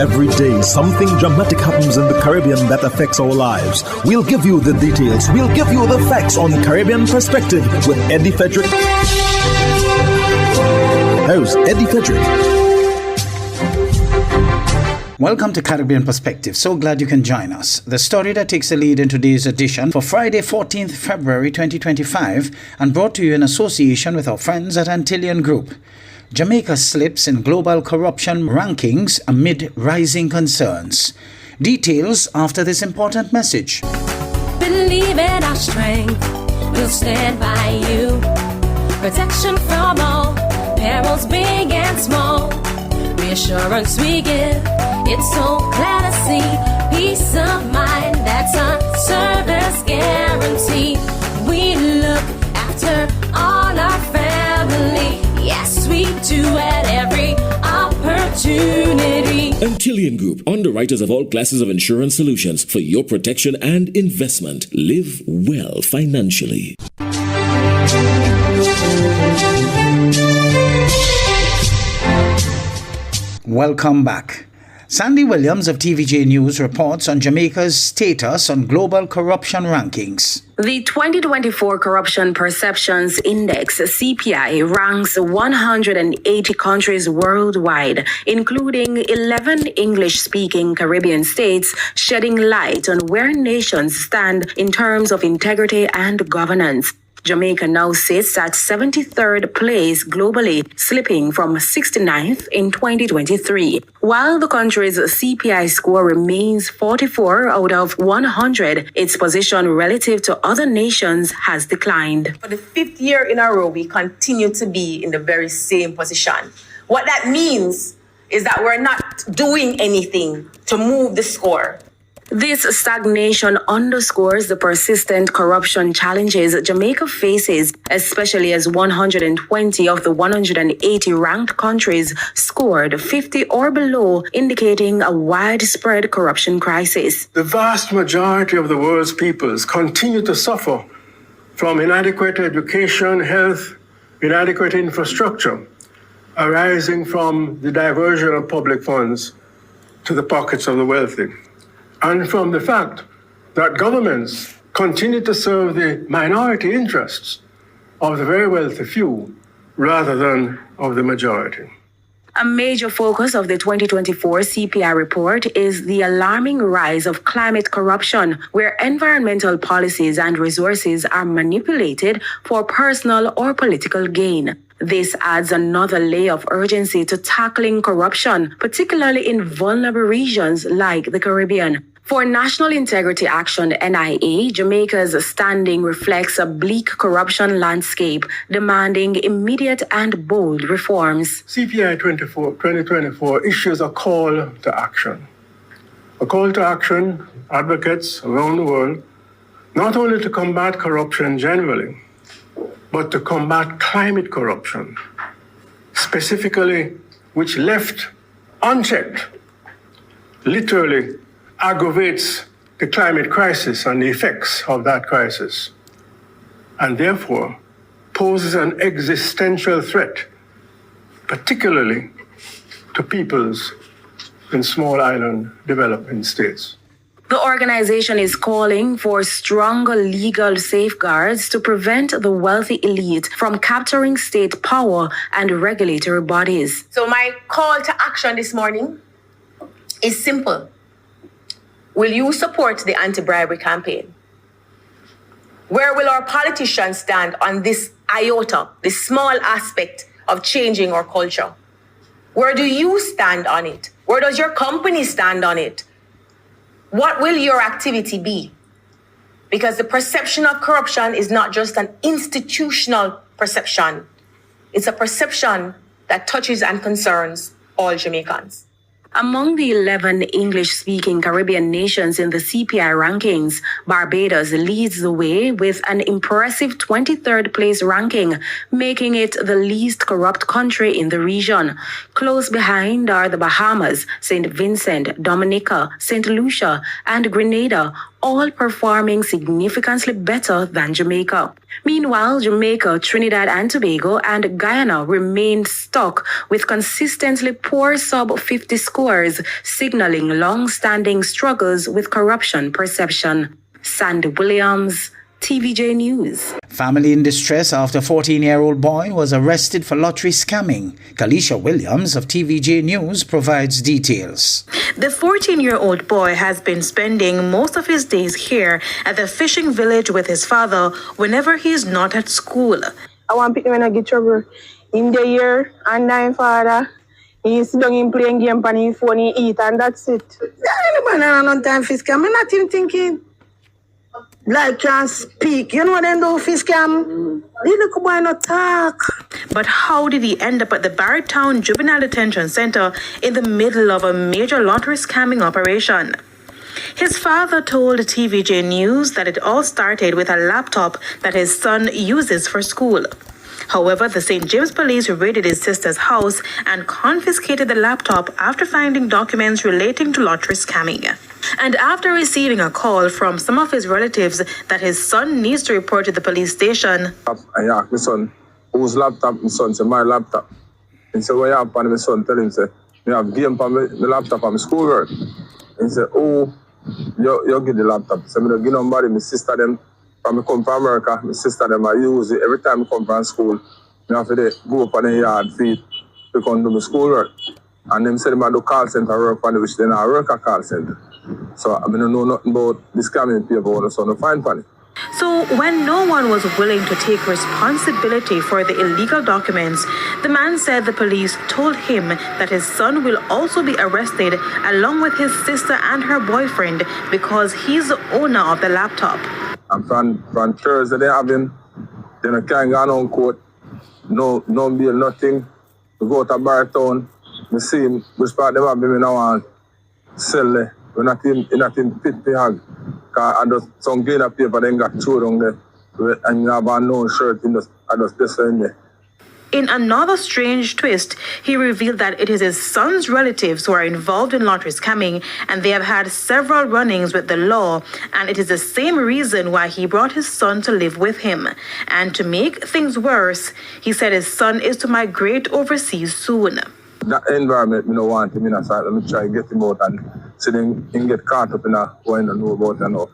Every day, something dramatic happens in the Caribbean that affects our lives. We'll give you the details. We'll give you the facts on Caribbean Perspective with Eddie Frederick. Host Eddie Frederick. Welcome to Caribbean Perspective. So glad you can join us. The story that takes the lead in today's edition for Friday, 14th February 2025, and brought to you in association with our friends at Antillian Group. Jamaica slips in global corruption rankings amid rising concerns. Details after this important message. Believe in our strength, we'll stand by you. Protection from all, perils big and small. Reassurance we give, it's so glad to see. Peace of mind, that's our service guarantee. We look after all our family. Yes, we do at every opportunity. Antillian Group, underwriters of all classes of insurance solutions for your protection and investment. Live well financially. Welcome back. Sandy Williams of TVJ News reports on Jamaica's status on global corruption rankings. The 2024 Corruption Perceptions Index, CPI, ranks 180 countries worldwide, including 11 English-speaking Caribbean states, shedding light on where nations stand in terms of integrity and governance. Jamaica now sits at 73rd place globally, slipping from 69th in 2023. While the country's CPI score remains 44 out of 100, its position relative to other nations has declined. For the fifth year in a row, we continue to be in the very same position. What that means is that we're not doing anything to move the score. This stagnation underscores the persistent corruption challenges Jamaica faces, especially as 120 of the 180 ranked countries scored 50 or below, indicating a widespread corruption crisis. The vast majority of the world's peoples continue to suffer from inadequate education, health, inadequate infrastructure, arising from the diversion of public funds to the pockets of the wealthy, and from the fact that governments continue to serve the minority interests of the very wealthy few rather than of the majority. A major focus of the 2024 CPI report is the alarming rise of climate corruption, where environmental policies and resources are manipulated for personal or political gain. This adds another layer of urgency to tackling corruption, particularly in vulnerable regions like the Caribbean. For National Integrity Action, NIA, Jamaica's standing reflects a bleak corruption landscape, demanding immediate and bold reforms. CPI 2024 issues a call to action. A call to action, advocates around the world, not only to combat corruption generally, but to combat climate corruption, specifically, which left unchecked, literally aggravates the climate crisis and the effects of that crisis, and therefore poses an existential threat, particularly to peoples in small island developing states. The organization is calling for stronger legal safeguards to prevent the wealthy elite from capturing state power and regulatory bodies. So my call to action this morning is simple. Will you support the anti-bribery campaign? Where will our politicians stand on this iota, this small aspect of changing our culture? Where do you stand on it? Where does your company stand on it? What will your activity be? Because the perception of corruption is not just an institutional perception. It's a perception that touches and concerns all Jamaicans. Among the 11 English-speaking Caribbean nations in the CPI rankings, Barbados leads the way with an impressive 23rd place ranking, making it the least corrupt country in the region. Close behind are the Bahamas, St. Vincent, Dominica, St. Lucia, and Grenada, all performing significantly better than Jamaica. Meanwhile, Jamaica, Trinidad and Tobago, and Guyana remained stuck with consistently poor sub-50 scores, signaling long-standing struggles with corruption perception. Sandy Williams, TVJ News. Family in distress after a 14-year-old boy was arrested for lottery scamming. Kalisha Williams of TVJ News provides details. The 14-year-old boy has been spending most of his days here at the fishing village with his father whenever he is not at school. I want people when I get trouble in the year and my father. He's down playing game on his phone, he eat, and that's it. I don't know time for scam. I'm not even thinking. Like can speak, you know what they do, fish cam? They look boy not talk. But how did he end up at the Barrytown Juvenile Detention Center in the middle of a major lottery scamming operation? His father told TVJ News that it all started with a laptop that his son uses for school. However, the St. James police raided his sister's house and confiscated the laptop after finding documents relating to lottery scamming. And after receiving a call from some of his relatives that his son needs to report to the police station. I asked my son, whose laptop? My son said, my laptop. He said, what you have on my son? Tell him, say, I have game on my laptop on my schoolwork. He said, oh, you get the laptop. So I don't give nobody, my sister them. When I come from America, my sister them, I use it every time I come from school. I have to go up on the yard feet to come do my schoolwork. And them said I do call center work on it, which then I work at call center. So I don't know nothing about this scamming people, so I find funny. So when no one was willing to take responsibility for the illegal documents, the man said the police told him that his son will also be arrested along with his sister and her boyfriend because he's the owner of the laptop. And from Thursday they have him, then I can't go on court, no bail, nothing. We go to Barrytown, we see him, which part them have him in our cell there. We're not in pit hag. I just some clean up paper then got thrown down there. And you have a no shirt I just this in there. In another strange twist, he revealed that it is his son's relatives who are involved in lottery scamming, and they have had several run-ins with the law, and it is the same reason why he brought his son to live with him. And to make things worse, he said his son is to migrate overseas soon. That environment, I don't want him in a side. Let me try to get him out and see him get caught up in a what I don't know about and all.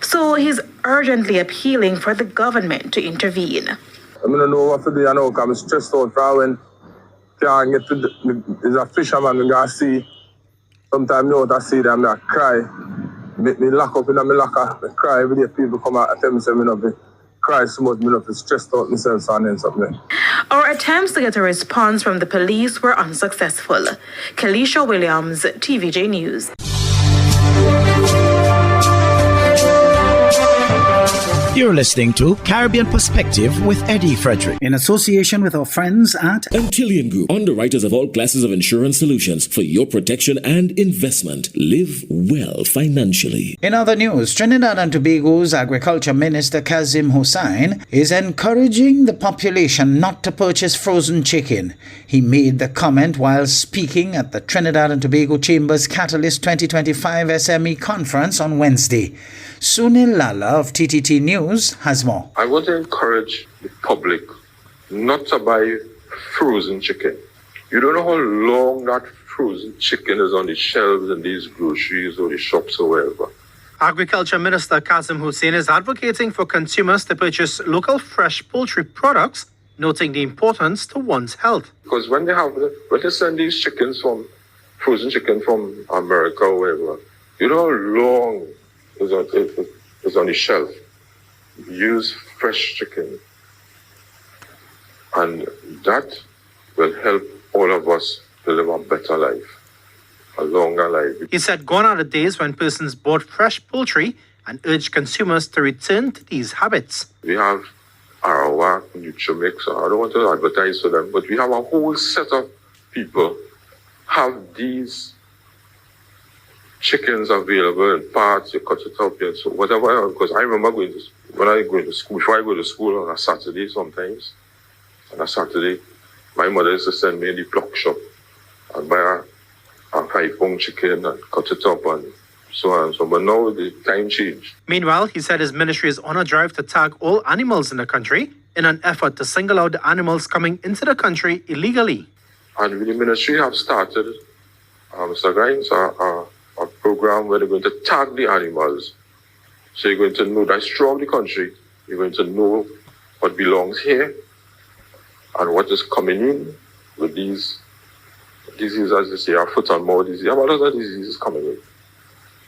So he's urgently appealing for the government to intervene. I don't know what to do now because I'm stressed out for when can't get to there's a fisherman I gotta see. Sometimes I see them, I cry. Make me lock up in my locker. I cry every day. People come out and tell me something of it. Cry so much, I stressed out myself and then something. Our attempts to get a response from the police were unsuccessful. Kalisha Williams, TVJ News. You're listening to Caribbean Perspective with Eddie Frederick in association with our friends at Antillian Group, underwriters of all classes of insurance solutions for your protection and investment. Live well financially. In other news, Trinidad and Tobago's Agriculture Minister Kazim Hussain is encouraging the population not to purchase frozen chicken. He made the comment while speaking at the Trinidad and Tobago Chamber's Catalyst 2025 SME Conference on Wednesday. Sunil Lala of TTT News has more. I want to encourage the public not to buy frozen chicken. You don't know how long that frozen chicken is on the shelves in these groceries or the shops or wherever. Agriculture Minister Kazim Hussain is advocating for consumers to purchase local fresh poultry products, noting the importance to one's health. Because when they send these chickens frozen chicken from America or wherever, you know how long is on the shelf. Use fresh chicken. And that will help all of us to live a better life, a longer life. He said gone are the days when persons bought fresh poultry and urged consumers to return to these habits. We have Arawak, Nutrimix, I don't want to advertise for them, but we have a whole set of people have these chickens available in parts, you cut it up, and so whatever. Because I remember before I go to school on a Saturday sometimes, on a Saturday, my mother used to send me in the pluck shop and buy a 5-pound chicken and cut it up and so on and so on. But now the time changed. Meanwhile, he said his ministry is on a drive to tag all animals in the country in an effort to single out the animals coming into the country illegally. And the ministry have started, Mr. Grimes, a program where they're going to tag the animals. So you're going to know that's throughout the country. You're going to know what belongs here and what is coming in with these diseases, as they say, our foot and mouth disease. About other diseases coming in.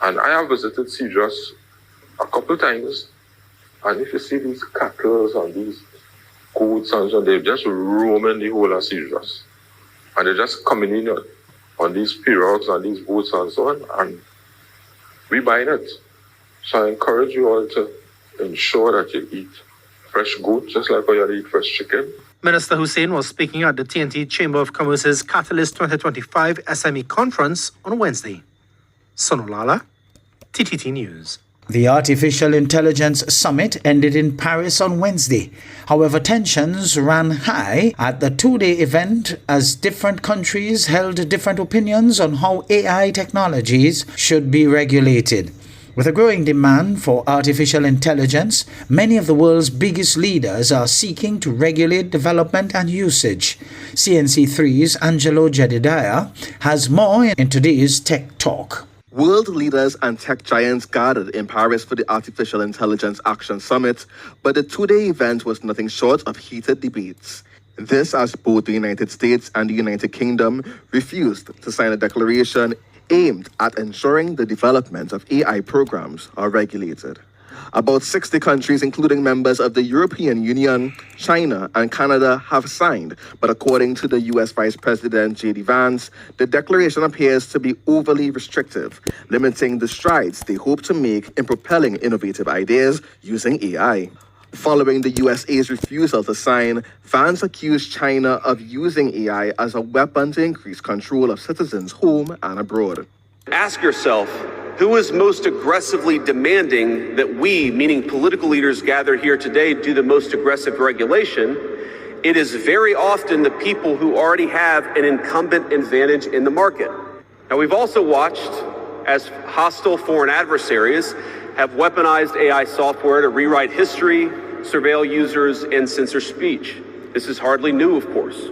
And I have visited Cedros a couple times, and if you see these cattle and these goats and so on, they're just roaming the whole of Cedros. And they're just coming in on these pirogues and these boats and so on, and we buying it. So I encourage you all to ensure that you eat fresh goat, just like how you eat fresh chicken. Minister Hussein was speaking at the TNT Chamber of Commerce's Catalyst 2025 SME Conference on Wednesday. Sonolala, TTT News. The Artificial Intelligence Summit ended in Paris on Wednesday. However, tensions ran high at the two-day event as different countries held different opinions on how AI technologies should be regulated. With a growing demand for artificial intelligence, many of the world's biggest leaders are seeking to regulate development and usage. CNC3's Angelo Jedidiah has more in today's Tech Talk. World leaders and tech giants gathered in Paris for the Artificial Intelligence Action Summit, but the two-day event was nothing short of heated debates. This as both the United States and the United Kingdom refused to sign a declaration aimed at ensuring the development of AI programs are regulated. About 60 countries, including members of the European Union, China, and Canada, have signed, but according to the U.S. Vice President J.D. Vance, the declaration appears to be overly restrictive, limiting the strides they hope to make in propelling innovative ideas using AI. Following the USA's refusal to sign, Vance accused China of using AI as a weapon to increase control of citizens home and abroad. Ask yourself, who is most aggressively demanding that we, meaning political leaders gathered here today, do the most aggressive regulation? It is very often the people who already have an incumbent advantage in the market. Now, we've also watched as hostile foreign adversaries have weaponized AI software to rewrite history, surveil users, and censor speech. This is hardly new, of course.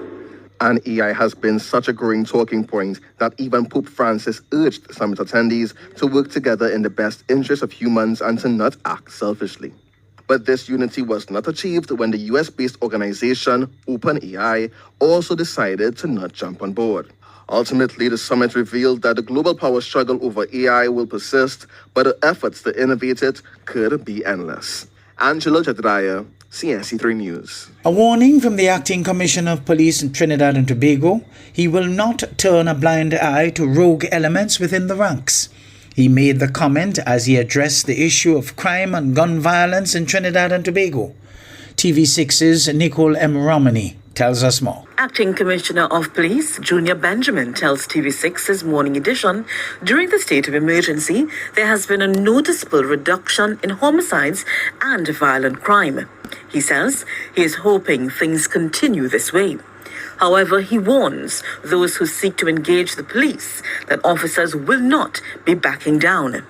And AI has been such a growing talking point that even Pope Francis urged summit attendees to work together in the best interest of humans and to not act selfishly. But this unity was not achieved when the US-based organization OpenAI also decided to not jump on board. Ultimately, the summit revealed that the global power struggle over AI will persist, but the efforts to innovate it could be endless. Angelo Jedidiah, CNC3 News. A warning from the Acting Commissioner of Police in Trinidad and Tobago. He will not turn a blind eye to rogue elements within the ranks. He made the comment as he addressed the issue of crime and gun violence in Trinidad and Tobago. TV6's Nicole M. Romney tells us more. Acting Commissioner of Police Junior Benjamin tells TV6's Morning Edition, during the state of emergency, there has been a noticeable reduction in homicides and violent crime. He says he is hoping things continue this way. However, he warns those who seek to engage the police that officers will not be backing down.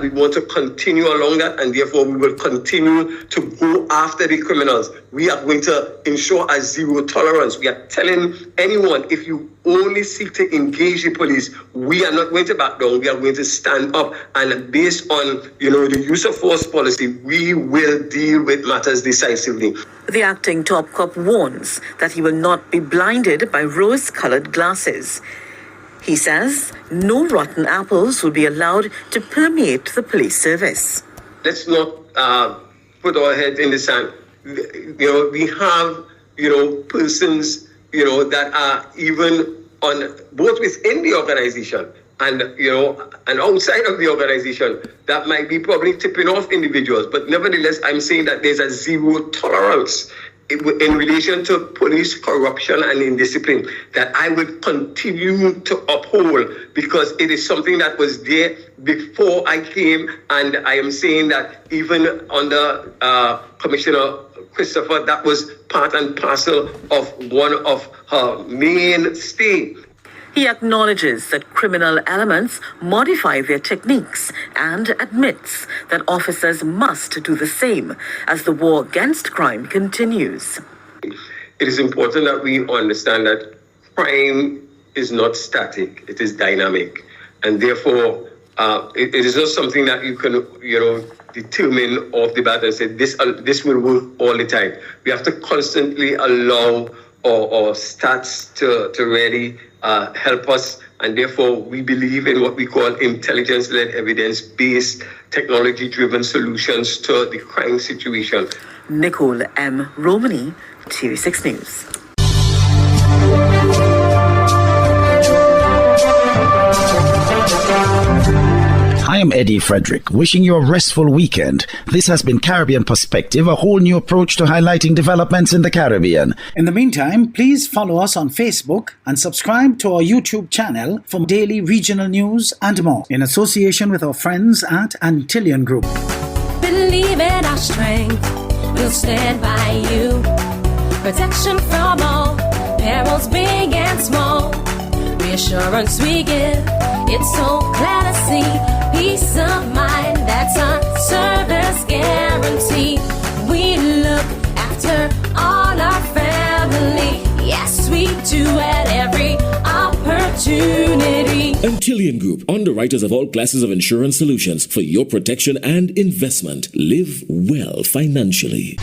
We want to continue along that, and therefore we will continue to go after the criminals. We are going to ensure a zero tolerance. We are telling anyone, if you only seek to engage the police, we are not going to back down. We are going to stand up, and based on the use of force policy, we will deal with matters decisively. The acting top cop warns that he will not be blinded by rose-colored glasses. He says no rotten apples will be allowed to permeate the police service. Let's not put our heads in the sand. We have, persons, that are even on both within the organization and, and outside of the organization that might be probably tipping off individuals. But nevertheless, I'm saying that there's a zero tolerance in relation to police corruption and indiscipline that I will continue to uphold, because it is something that was there before I came, and I am saying that even under Commissioner Christopher, that was part and parcel of one of her mainstay. He acknowledges that criminal elements modify their techniques and admits that officers must do the same as the war against crime continues. It is important that we understand that crime is not static, it is dynamic. And therefore, it is not something that you can, determine off the bat and say, this will work all the time. We have to constantly allow our stats to really help us. And therefore, we believe in what we call intelligence-led, evidence-based, technology-driven solutions to the crime situation. Nicole M. Romani, TV6 News. I am Eddie Frederick, wishing you a restful weekend. This has been Caribbean Perspective, a whole new approach to highlighting developments in the Caribbean. In the meantime, please follow us on Facebook and subscribe to our YouTube channel for daily regional news and more, in association with our friends at Antillian Group. Believe in our strength, we'll stand by you. Protection from all perils, big and small. Reassurance we give, it's so clear to see. Peace of mind, that's our service guarantee. We look after all our family. Yes, we do at every opportunity. Antillian Group, underwriters of all classes of insurance solutions for your protection and investment. Live well financially.